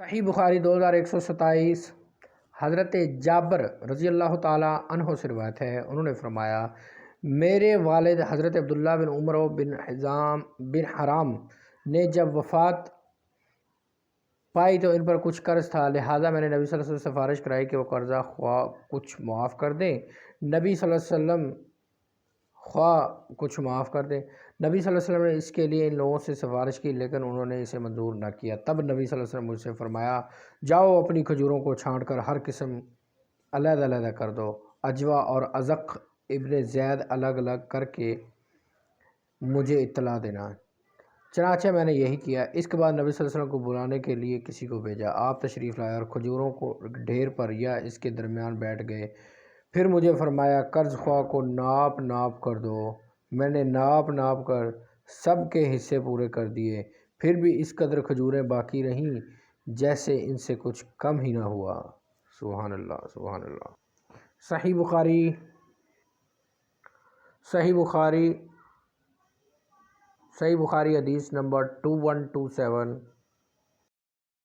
صحیح بخاری 2127 حضرت جابر رضی اللہ تعالی عنہ سے روایت ہے، انہوں نے فرمایا میرے والد حضرت عبداللہ بن عمر بن حزام بن حرام نے جب وفات پائی تو ان پر کچھ قرض تھا، لہٰذا میں نے نبی صلی اللہ علیہ وسلم سے سفارش کرائی کہ وہ قرضہ خواہ کچھ معاف کر دیں۔ نبی صلی اللہ علیہ وسلم خواہ کچھ معاف کر دیں۔ نبی صلی اللہ علیہ وسلم نے اس کے لیے ان لوگوں سے سفارش کی، لیکن انہوں نے اسے منظور نہ کیا۔ تب نبی صلی اللہ علیہ وسلم مجھ سے فرمایا، جاؤ اپنی کھجوروں کو چھانٹ کر ہر قسم علیحدہ علیحدہ کر دو، اجوا اور ازق ابن زید الگ الگ کر کے مجھے اطلاع دینا۔ چنانچہ میں نے یہی کیا۔ اس کے بعد نبی صلی اللہ علیہ وسلم کو بلانے کے لیے کسی کو بھیجا۔ آپ تشریف لائے اور کھجوروں کو ڈھیر پر یا اس کے درمیان بیٹھ گئے۔ پھر مجھے فرمایا، قرض خواہ کو ناپ ناپ کر دو۔ میں نے ناپ ناپ کر سب کے حصے پورے کر دیے، پھر بھی اس قدر کھجوریں باقی رہیں جیسے ان سے کچھ کم ہی نہ ہوا۔ سبحان اللہ، سبحان اللہ۔ صحیح بخاری حدیث نمبر 2127۔